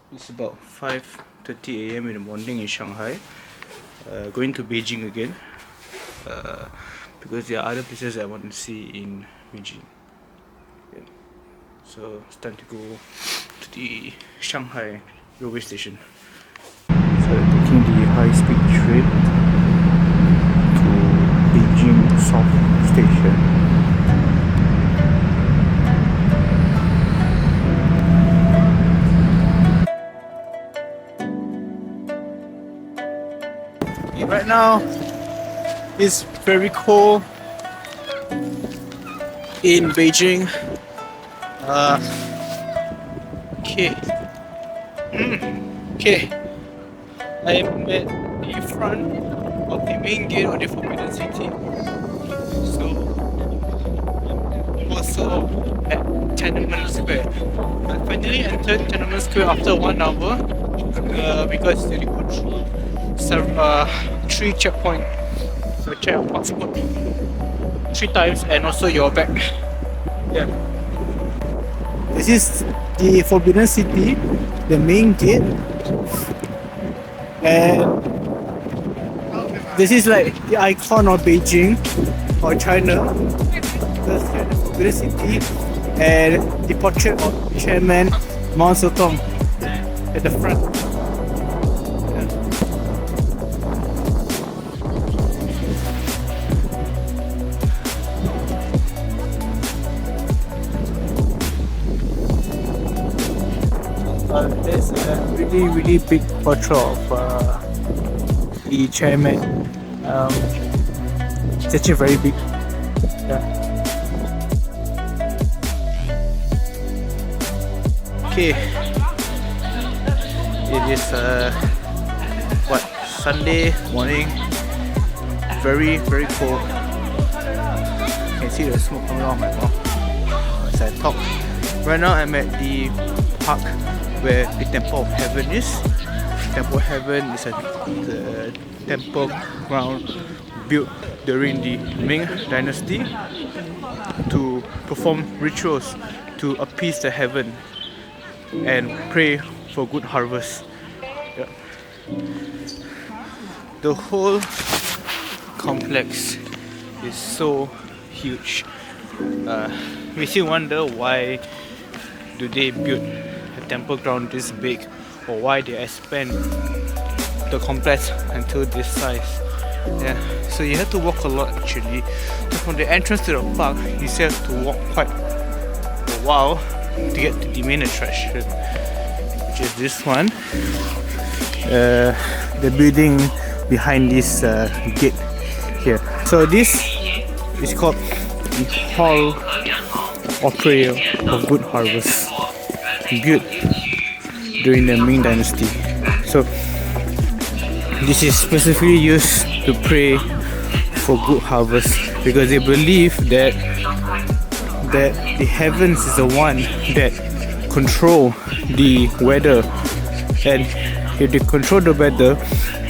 It's about 5:30 a.m. in the morning in Shanghai. Going to Beijing again because there are other places I want to see in Beijing. Yeah. So it's time to go to the Shanghai railway station. So taking the high-speed train to Beijing South Station. Right now it's very cold in Beijing. Okay. Okay. I am at the front of the main gate of the Forbidden City. So I'm also at Tiananmen Square. I finally entered Tiananmen Square after 1 hour because you go through 3 checkpoints. So check your passport 3 times and also your bag. Yeah. This is the Forbidden City, the main gate, and this is like the icon of Beijing or China. The Forbidden City and the portrait of Chairman Mao Zedong at the front. There's a really big portrait of the chairman. It's actually very big. Yeah. Okay. It is Sunday morning. Very cold. You can see the smoke coming out of my mouth as I talk. Right now I'm at the park where the Temple of Heaven is. Temple of Heaven is the temple ground built during the Ming Dynasty to perform rituals to appease the heaven and pray for good harvest. Yeah. The whole complex is so huge. Makes you wonder why do they build a temple ground this big, or why they expand the complex until this size. Yeah, so you have to walk a lot actually. So from the entrance to the park, you still have to walk quite a while to get to the main attraction, which is this one. The building behind this gate here. So this is called the Hall of Prayer of Good Harvest, built during the Ming Dynasty. So this is specifically used to pray for good harvest because they believe that the heavens is the one that control the weather, and if they control the weather,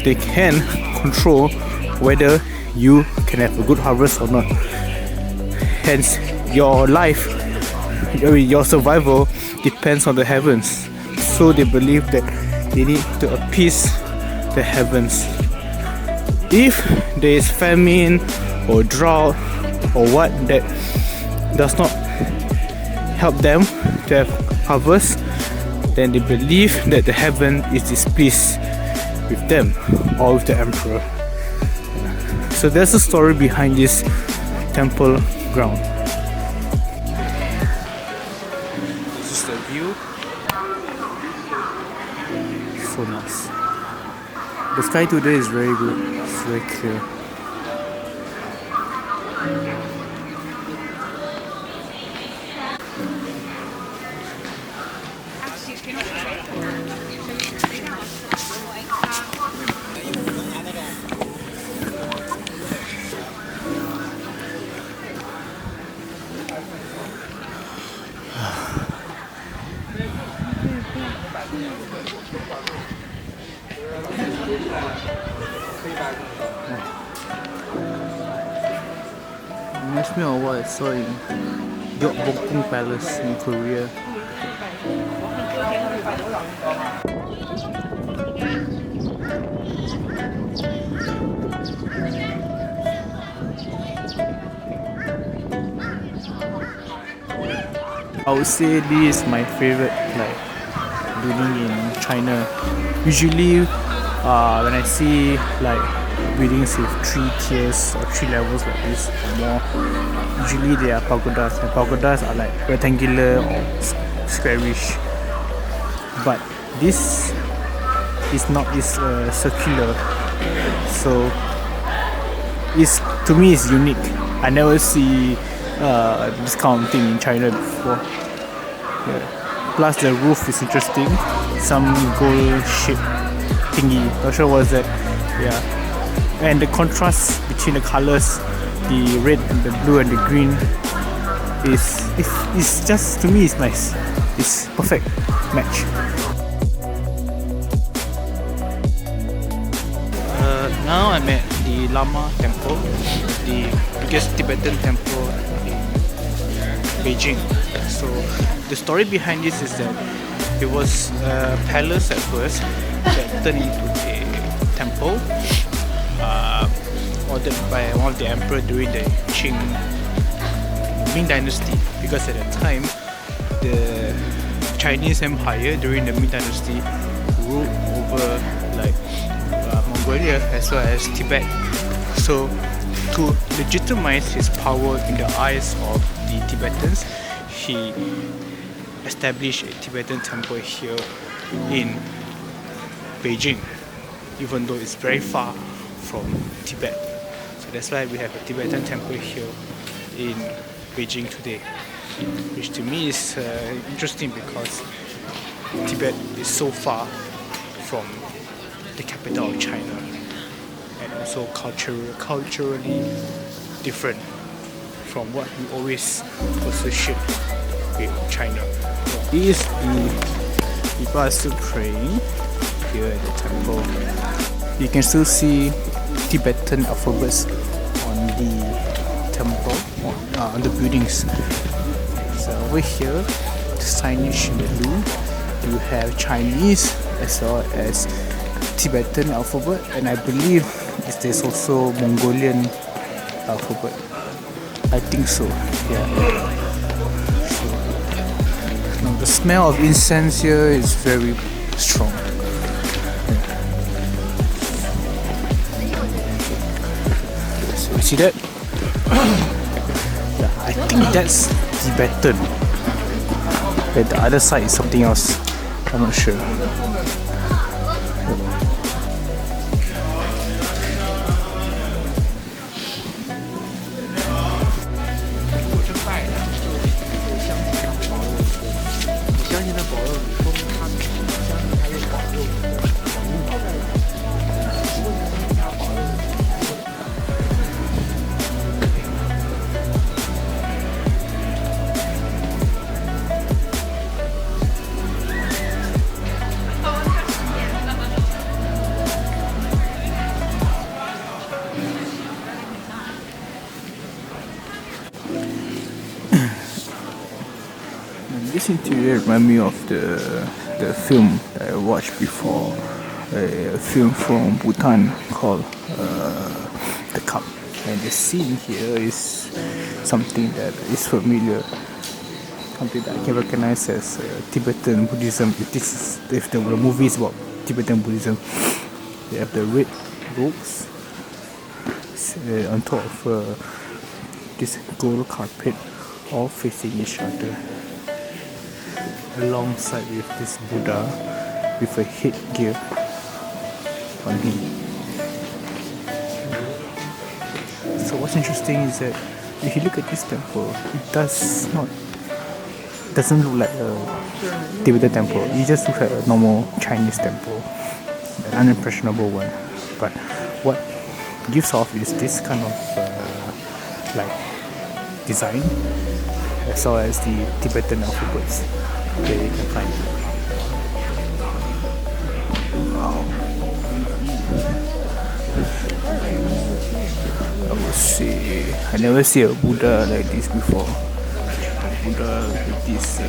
they can control whether you can have a good harvest or not. Hence, your life, your survival depends on the heavens. So they believe that they need to appease the heavens. If there is famine or drought or what that does not help them to have harvest, then they believe that the heaven is displeased with them or with the emperor. So there's a story behind this temple ground. This is the view. So nice. The sky today is very good. It's very clear. Reminds me of what I saw in Gyeongbokgung Palace in Korea. I would say this is my favorite like building in China. Usually, when I see like buildings with 3 tiers or 3 levels like this or more, usually they are pagodas. And pagodas are like rectangular or squarish. But this is not this circular, so it's to me it's unique. I never see this kind of thing in China before. Yeah. Plus the roof is interesting, some gold shaped thingy. Not sure what's that. Yeah, and the contrast between the colors, the red, and the blue, and the green, is just to me it's nice. It's perfect match. Now I'm at the Lama Temple, the biggest Tibetan temple in Beijing. So the story behind this is that it was a palace at first that turned into a temple, ordered by one of the emperor during the Ming Dynasty, because at that time the Chinese Empire during the Ming Dynasty ruled over like Mongolia as well as Tibet. So to legitimize his power in the eyes of the Tibetans, he established a Tibetan temple here in Beijing, even though it's very far from Tibet. So that's why we have a Tibetan temple here in Beijing today, which to me is interesting because Tibet is so far from the capital of China, and also culturally different from what we always associate with China. These people are still praying here at the temple. You can still see Tibetan alphabets on the temple, on the buildings. So over here, the signage in the blue, you have Chinese as well as Tibetan alphabet, and I believe there's also Mongolian alphabet. I think so. Yeah. So, now the smell of incense here is very strong. So you see that? Yeah, I think that's Tibetan. But the other side is something else. I'm not sure. This interior reminds me of the film that I watched before, a film from Bhutan called The Cup. And the scene here is something that is familiar, something that I can recognize as Tibetan Buddhism. If the movie is about Tibetan Buddhism, they have the red robes on top of this gold carpet, all facing each other, alongside with this Buddha with a headgear on him. So what's interesting is that if you look at this temple, it doesn't look like a Tibetan temple. It just looks like a normal Chinese temple, an unimpressionable one. But what gives off is this kind of like design, as well as the Tibetan alphabets that you can find. Wow. I will see. I never see a Buddha like this before. Buddha with this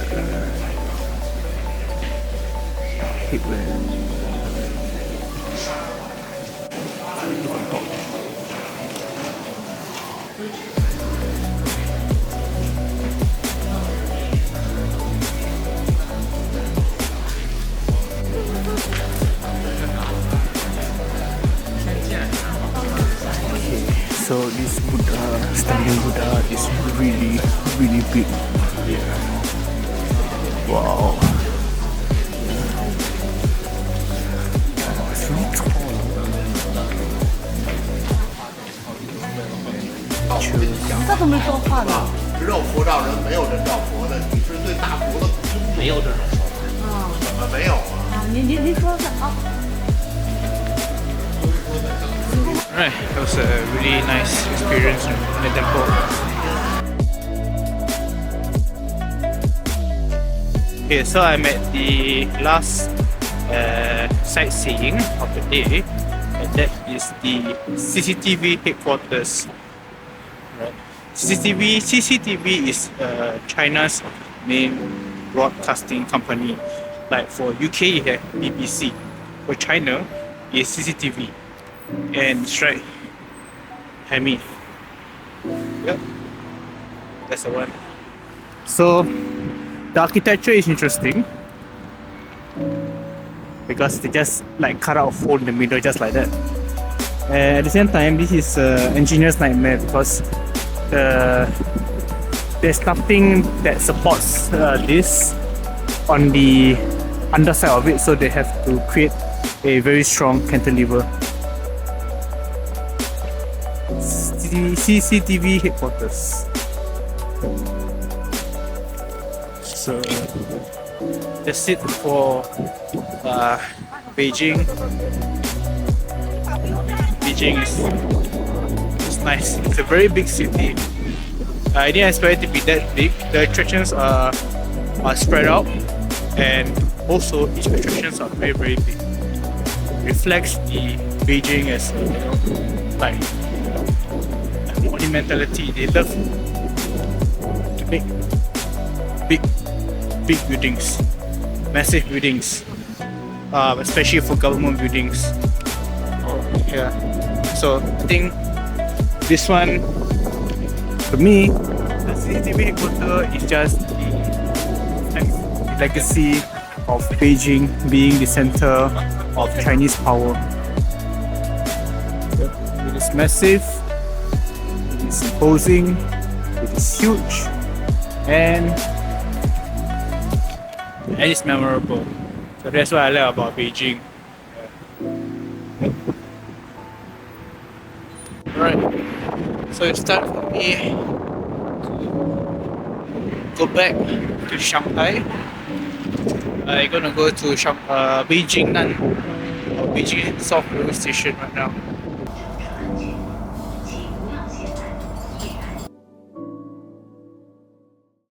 headwear. Look on top. So this Buddha, standing Buddha is really, really big. Wow. It's really tall. 这都没说话呢。只有佛道人，没有人叫佛的。你是对大佛的尊重，没有这种说法。怎么没有啊？您说说啊。 Right, that was a really nice experience in the temple. Okay, so I'm at the last sightseeing of the day, and that is the CCTV headquarters. Right. CCTV is China's main broadcasting company. Like for UK, you have BBC. For China, is CCTV. And it's right behind me. Yep, that's the one. So the architecture is interesting because they just like cut out a hole in the middle just like that. And at the same time, this is engineer's nightmare because there's nothing that supports this on the underside of it, so they have to create a very strong cantilever. CCTV headquarters. So that's it for Beijing. Beijing is nice. It's a very big city. I didn't expect it to be that big. The attractions are spread out, and also each attractions are very very big. Reflects the Beijing as like monumentality. They love to make big buildings, massive buildings, especially for government buildings. Yeah. So I think this one, for me, the CCTV headquarters is just the legacy of Beijing being the center of Chinese power. It is massive, it is imposing, it is huge, and it's memorable. So that's what I like about Beijing. Alright, so it's time for me to go back to Shanghai. I'm gonna go to Beijing Nan, or Beijing South Railway Station right now.